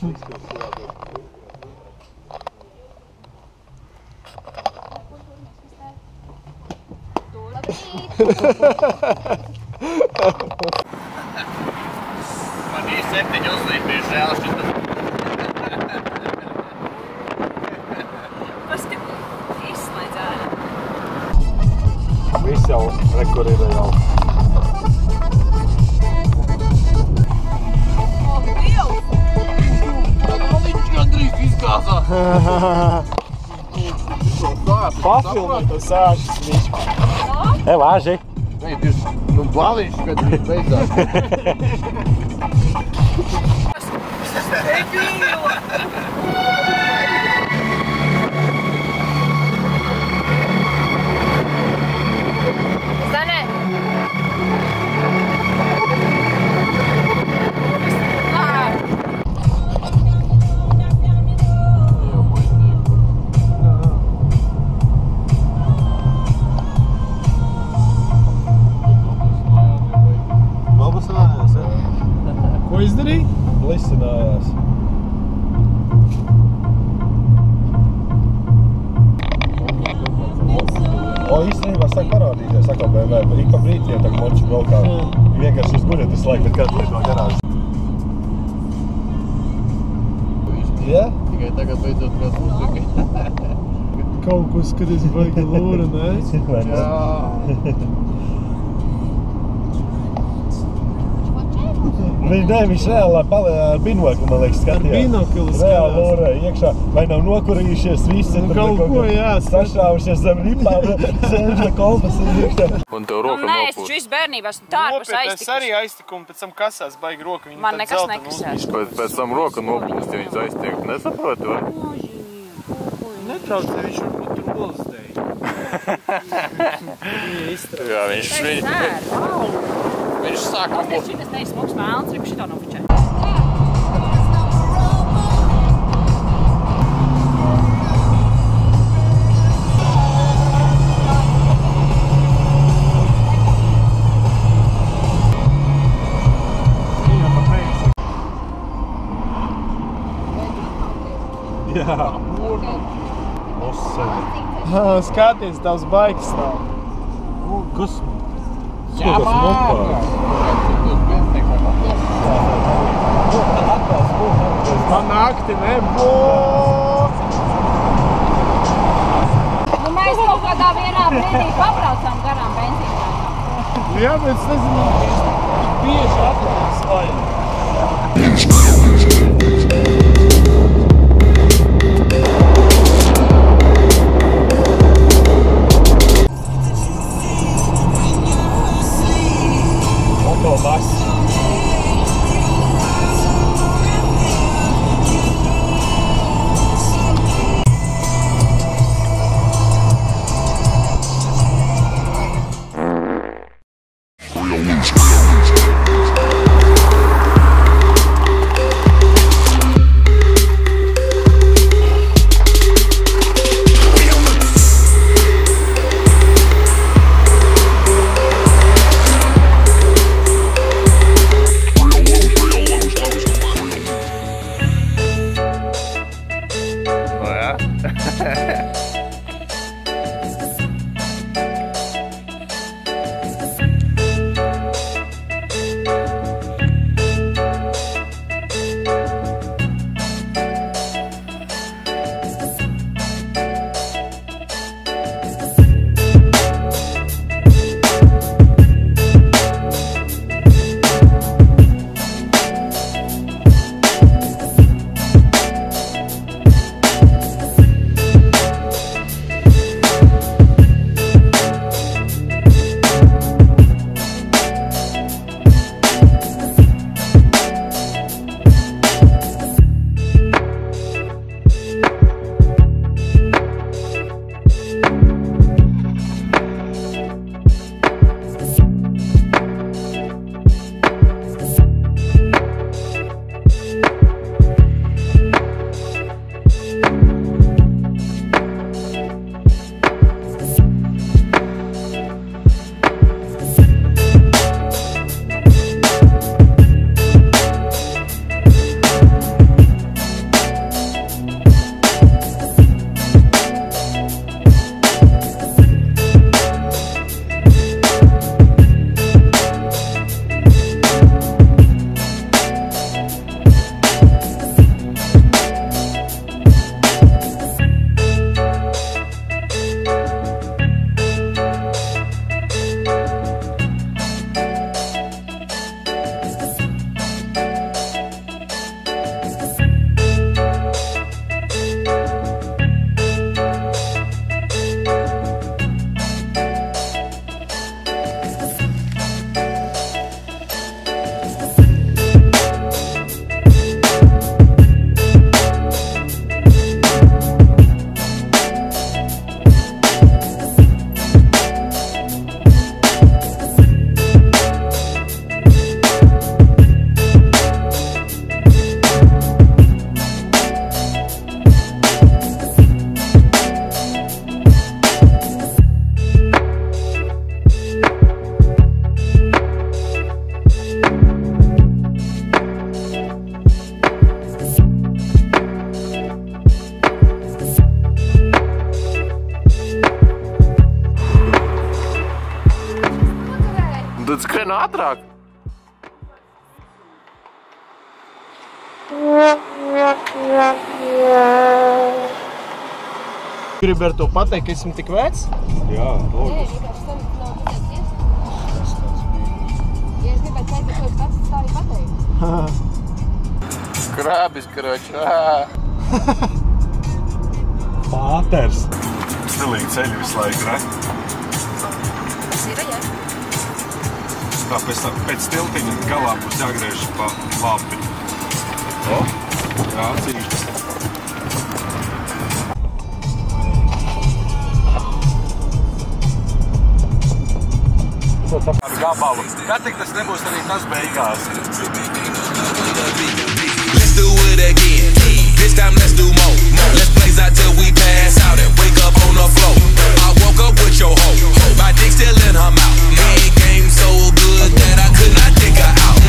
Man niissä 7 jossain seasta. Koska Islands ääni. Missä on rekordilla jau? Pafilmēt to sāčus viņš. Ei, vāži. Ei, nu baliņš, kad viņš beidzās. Ei pīla! Stane! Ko izdarīji? Blisinājās. Īstenībā sāk parādīties, saka BMW, ik pa brītiem tak moči braukā. Vienkārši uz guļat visu laiku, bet kāds liet no garāžas. Jā? Tikai tagad beidzot kāds muzika. Kaut ko skaties baigi lūra, ne? Jā. Viņš reāli ar binokli, man liekas, skatījās. Ar binokli skatījās. Reāli lūrēja iekšā, vai nav nokurījušies visi. Nu, kaut ko, jā. Sašāvušies zem ripām, sēža kompas ir iekšā. Un tev roka Nē, es taču visu bērnībā esmu tārpus Es aiztikus. arī aiztiku un pēc tam kasās baigi roka. Man nekas nekasās. Pēc tam roka nopūst, ja viņas aiztiek. Nesaproti, vai? Netraucē, viņš varbūt tur bolstēja. Jā, viņš sāk Pasties, šitas neizsmoks mēlns, reku šitā nofičē. Jā. Skaties, tavs baiks stāv. Kas? Jā, Man nakti nebūs. Nu, mēs kaut kādā vienā brīdī pabraucām garām benzīnām. Jā, bet es nezinu, bieži atlieks vaļa. Skrien ātrāk! Gribu ar to pateikt, ka esmu tik vecs? Jā, Nē, vienkārši tam nav dzirdēties. Ja es gribētu teikt, ka tu esi vecs, tā arī pateikt. Krābis, karoči! Pāters. Stilīgi ceļi visu laiku, ne? Tas ir, jā? Tā pēc tiltiņa galā būs jāgriež pa labi. Jā, cīņš. Gabalu. Kā tik tas nebūs arī tas beigās? Let's do it again. This time let's do more. Let's blaze out till we pass out and wake up on the floor. I woke up with your hoe. My dick still in her mouth. It came so good that I could not take her out.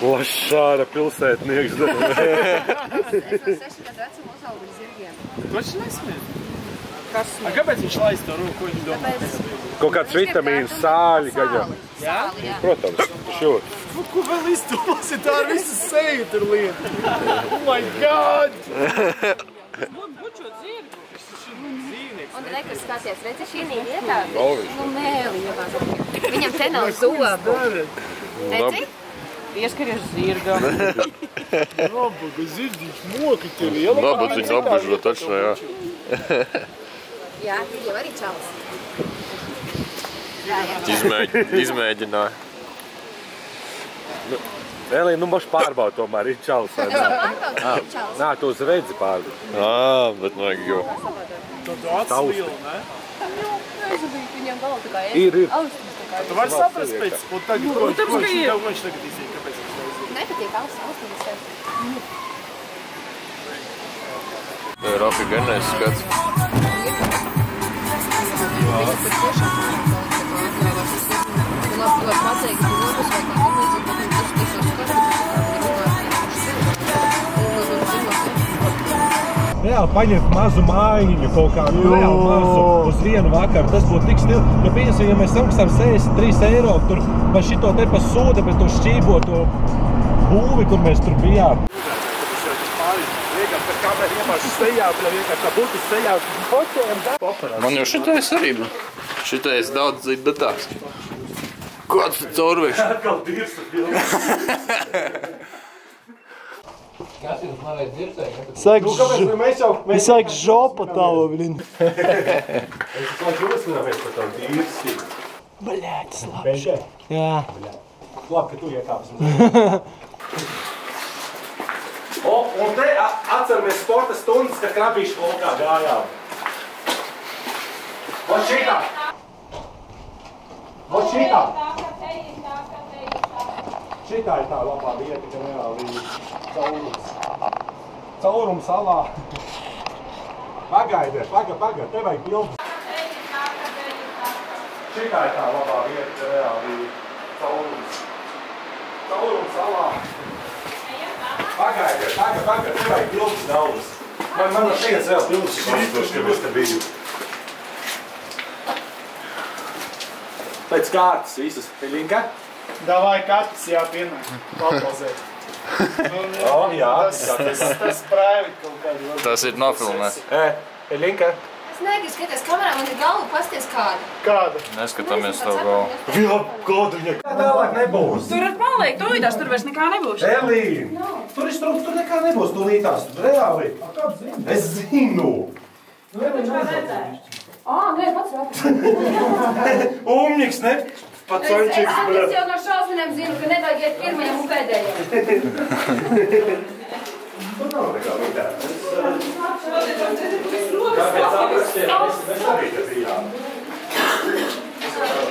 Lašāra pilsētnieks. Es no 6 gadu vecuma uzaugu ar zirgiem. Viņš nesmēr. A kāpēc viņš laist to roku, ko viņš domā? Kaut kāds vitamīns, sāļi gaļā. Jā? Protams, šur. Ko vēl izdomās, tā ar visu seju tur lieta? Oh my God! Bučot zirgu. Dzīvnieks. Un rekur skaties, redzi šī vietā? Nu mēli ievāz. Viņam te nav zobu. Redzi? Ieskaries zirgam. Nabaga zirdiņš moki tevi. Nabadzīgs apbežo, taču, jā. Jā, tu jau arī čals. Izmēģināja. Elī, nu moš pārbaud tomēr, ir čals. Es jau pārbaudu čals. Nā, tu uz redzi pārbaud. Bet vajag jau. Tu acis lielu, ne? Viņam vēl tā kā Ir. Tu vari saprast pēc, un tagad, ko viņš tagad izsīja, kāpēc viņš tā izsīja? nepatīk austiņas sev. Rafi ganais skats. Reāli paņemt mazu mājiņu, kaut kādu reāli mazu uz vienu vakaru, tas būtu tik stili. Jo pieņemsim, ja mēs samaksām 63 eiro tur par šito te pa sūda, bet to šķīboto būvi, kur mēs tur bijām. Man jau šitais arī. Šitais daudz zidatāks. Kāds tu caurvieš? Atkal dirsa filmas. Es sāku žopa tavu, blin. Es laiku uzsināmies par tavu dirsi. Bļēt, slapši. Jā. Labi, ka tu iekāpsi. Un te atceramies sporta stundas, kad krabīšu laukā gājām. Vot šitā! Vot šitā! Šitā ir tā labā vieta, ka reāli caurums. Caurums salā. Pagaidi, te vajag pildu. Šitā ir tā labā vieta, ka reāli caurums. Caurums salā. Pagaidi, te vajag pildas daudz. Man no šeit vēl pildas konstruši, ka mēs te biju. Pēc kārtas visas. Piļinka? Davai katrs jāpienāk. Papalzēt. Jā. Tas prāvi kaut kādu. Tas ir nofilmēts. Piļinka? Es negribu skaties kamerā, man ir galva pasties kāda. Kāda? Neskatāmies tavu galvu. Jā, kādu viņa. Tālāk nebūs. Tur ir paliek, tūlītās, tur vairs nekā nebūs. Elīna, tur nekā nebūs, tu lītās. Reāli. Es zinu. Nē, pats rāpēc. Umņiks, ne? Pats oņķiks. Es jau no šausminēm zinu, ka nevajag iet pirmajam un pēdējam. Tur nav nekā līdēt. Kāpēc atrasties? Mēs arī te bijām.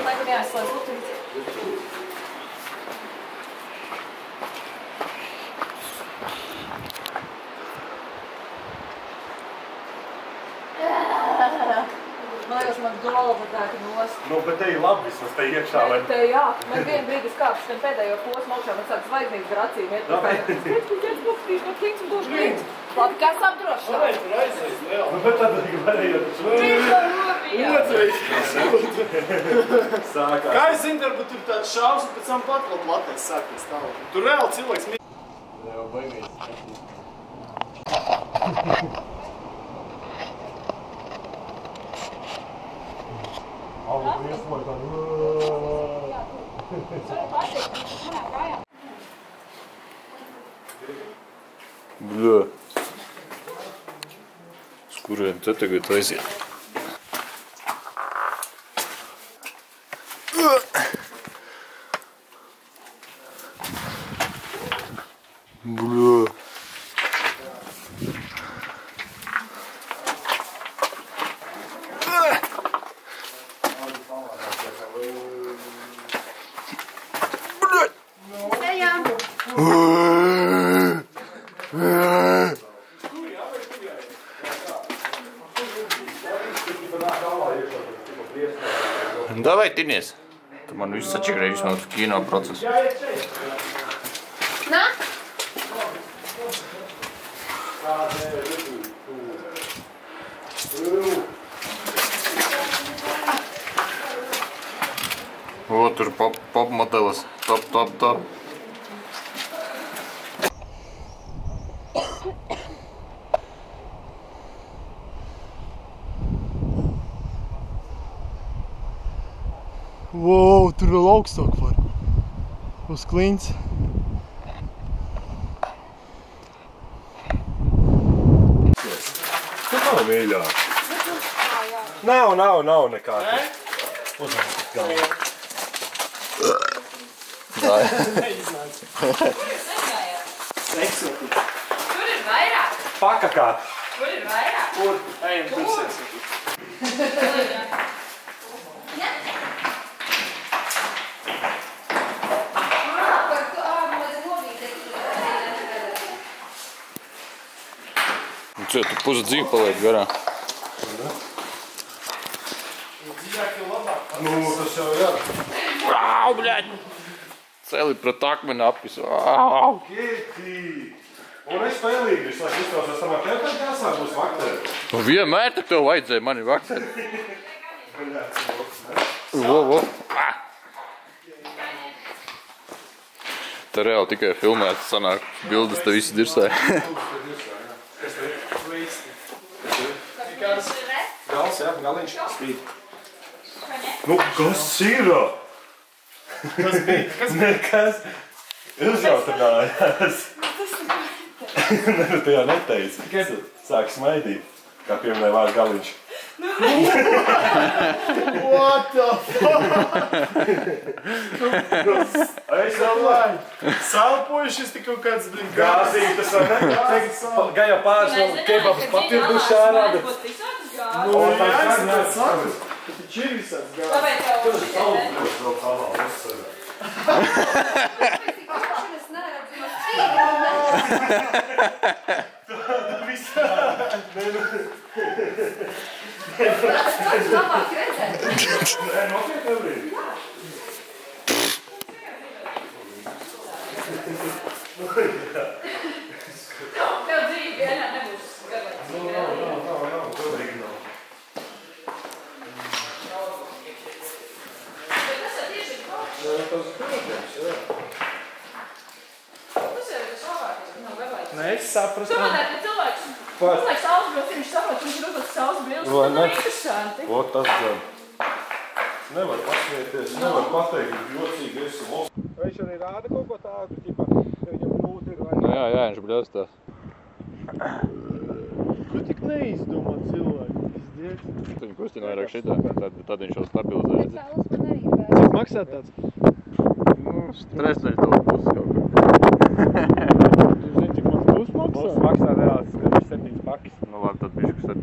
Laikam jāslēdz. Man liekas, man galva tāda nost. Nu, bet te ir labi vismaz te iekšā, lai... Te jā, man vienu brīdi skāpis ten pēdējo posmu augšā, man sāk zvaigznīgs ar acīm iet. Labi, kas apdrošā? Nu, bet tad varēja sākās. Kā es zinu, varbūt tur tāds šaus un pēc tam patlot latēs sākās tālāk. Tur reāli cilvēks Jā, baigās. Albu iesmoj tā. Bļā. Uz kuriem te tagad aiziet? Bļā. Davai, tinies. Tu man visu sačakarēji, visu no kino procesu. Nā? O, tur pop modelis. Top. Wow, tur vēl augstāk var. Uz klints. Tu nav mīļāk. Nav nekā. Uzmanīt galvu. Tur ir vairāk. Pakakāt. Tur ir vairāk. Kur? Ejam, tur seksot. Tu pusi dzīvi paliek garā. Nu, tas jau jā. Au, bļaļ! Celi pret akmeni apis. Au! Kitī! Un es spēlīgi visu laiku izklausās tamā, tev tad jāsāk būs vaktēt. Nu vienmēr te tev vajadzēja mani vaktēt. Vo. Te reāli tikai filmēts sanāk bildes te visi dirsē. Gals, jā, galiņš spīd. Nu, kas ir? Kas bija? Nekas. Uzjautinājās. Ne, tu jau neteici. Sāk smaidīt, kā pieminēja vārdu galiņš. What the fuck? Es jau lai. Salpojušies tik kaut kāds blin Gāzīt, tas var neteikt. Gan jau pāris vēl kebabas patirduši ārā, bet... Nu, jāizstāst saku. Tu taču ir visāds gāzes. Tāpēc tev Labāk redzēt. Nē, notiek nebrīd. Tev dzīvi vienā nebūs gabats. Nav, pilnīgi nav. Tas ir tieši kaut. Tas ir protams, jā. Tas jau ir tas labākais, ka nav gabats. Nē, es sapratu. Tomēr te cilvēks, uzliek saules brīvs, viņš saprot, viņš ir uzliek saules brīvs. Vai Tas ne? ir interesanti. O, tas gan. Nevar pasmieties, nevar pateikt, jocīgi esi loks. Viņš arī rāda kaut ko tādu, ķipa, ka viņam grūti ir vai... Nu jā, viņš bļaustās. Tu tik neizdomā cilvēku. Viņa kustina vairāk šitā, tad viņš jau stabilizēja. Cēlus man arī vēl. Cik maksā tāds? Nu, stresteļ to pusi kaut kā. Tu zini, cik mans būs maksā? Mums maksā reāls 7 pakis. Nu labi, tad bišku 7.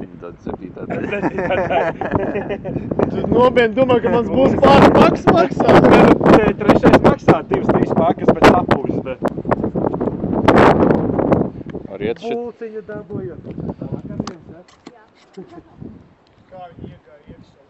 Tu nopietni domā, ka mans būs pāri paks maksā? Trešais maksā 2-3 pakas, bet apūvis, bet... Ar iet šit. Pulciņu dabūju. Kā viņi iegāja iekšā?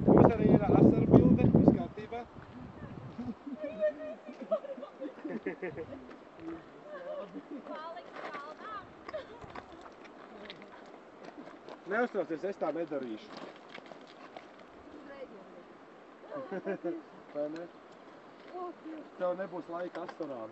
Mums arī ir asaru bilde, viss kārtībā. Neuztraucies, es tā nedarīšu. Vai ne? Tev nebūs laika asarām.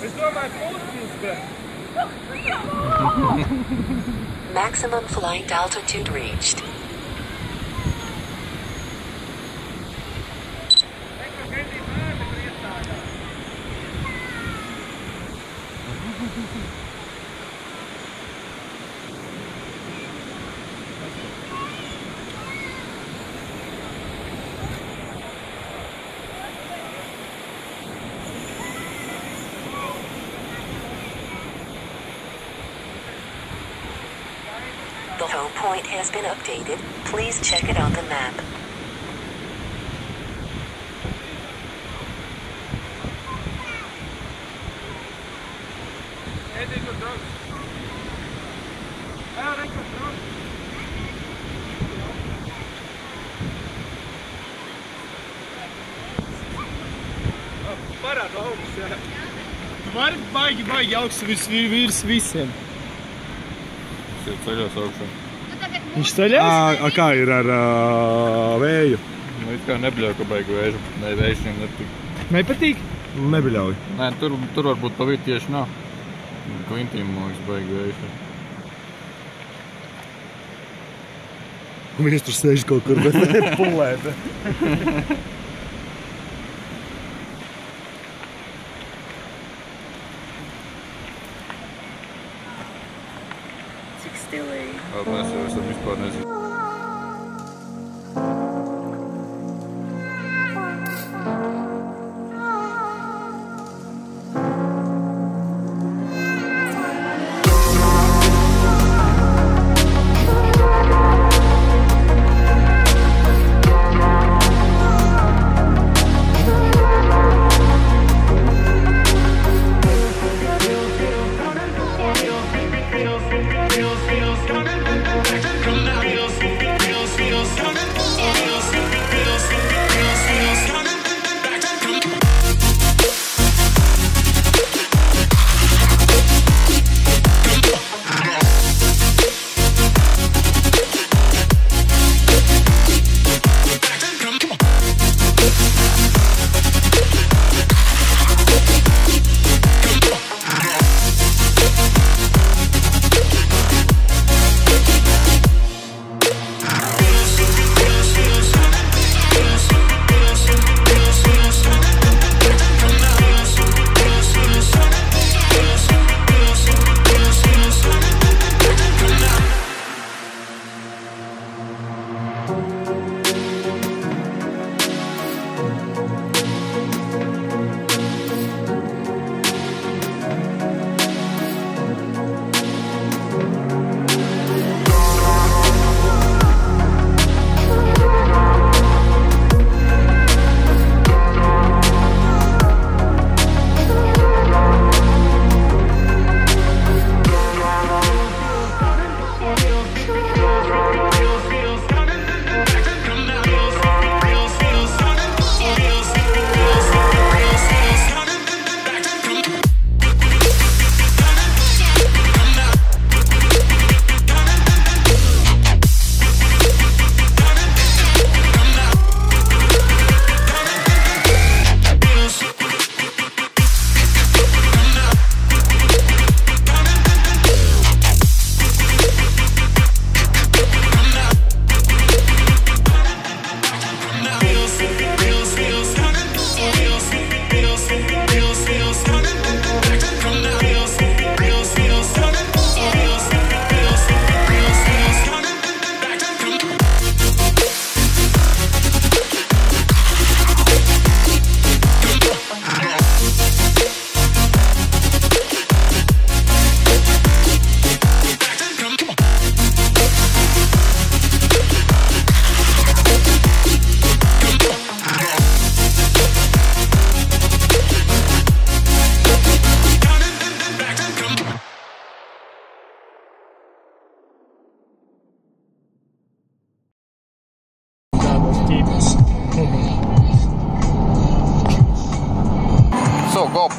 Es domāju, pūstīs, bet... Maximum flight altitude reached. The home point has been updated. Please check it on the map. Parāda augsts, jā. Var baigi augsts virs visiem. Tas ir ceļos augšā. Viņš ceļās? Kā ir ar vēju? Nu, it kā nebļauj, ka baigi vēžu. Nē, vējš viņam nepatīk. Nepatīk? Nebļauj. Nē, tur varbūt pa vidu tieši nav. Klintīm, man liekas, baigi vējš. Un viņš tur sēž kaut kur, bet pulēt. Cik stilīgi. Mēs jau esam vispār nezinu. Feels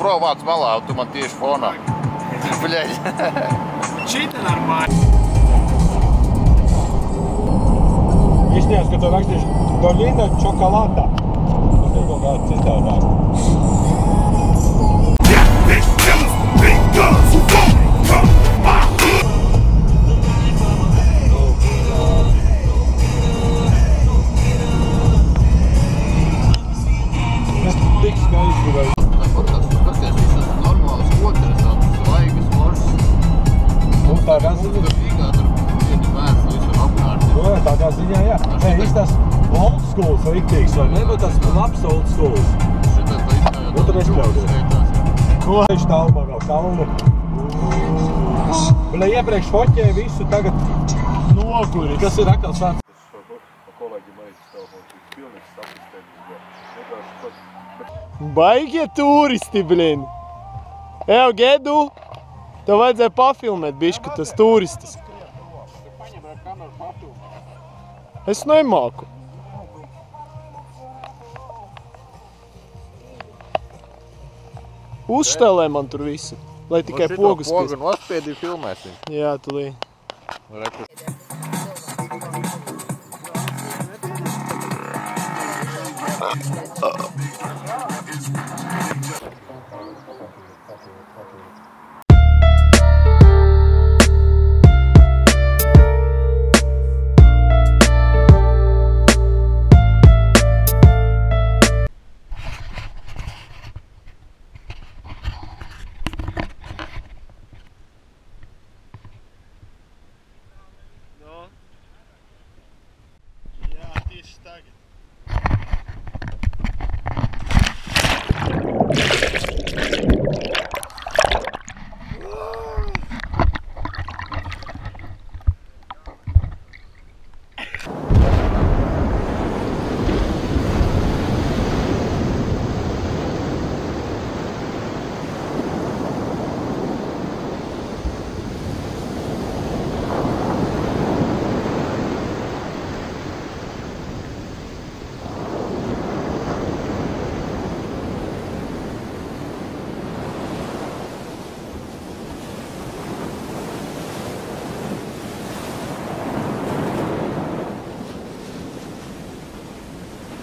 GoPro vāc malā, un tu man tieši fonā. Bļaļ. Šita normāli. Izņēs, ka tu rakstīši Dolina čokolādā. Tas ir kaut kāds citādāk. Es tik skaisti gribēju. Skaties, visas normālas otras, svaigas, foršas. Un tā kā ziņā. Tur Rīgā, tur vieni vērts, visur apkārt. Jā, tā kā ziņā, jā. Nē, tas old schools riktīgs, vai nebūtu tas labs old schools? Šitas tā izmējot. Nu, tad izpļaudies. Ko viņš talmā vēl kalnu? Bļa, iepriekš foķēja visu, tagad nokuri. Kas ir atkal sāc? Baigie turisti, blin. Evo, Gedu, tev vajadzēja pafilmēt bišķi tas turistis. Es nemāku. Uzštelē man tur visu, lai tikai pogus pēc. Pogu nospiedīju filmēsim. Jā, tulī.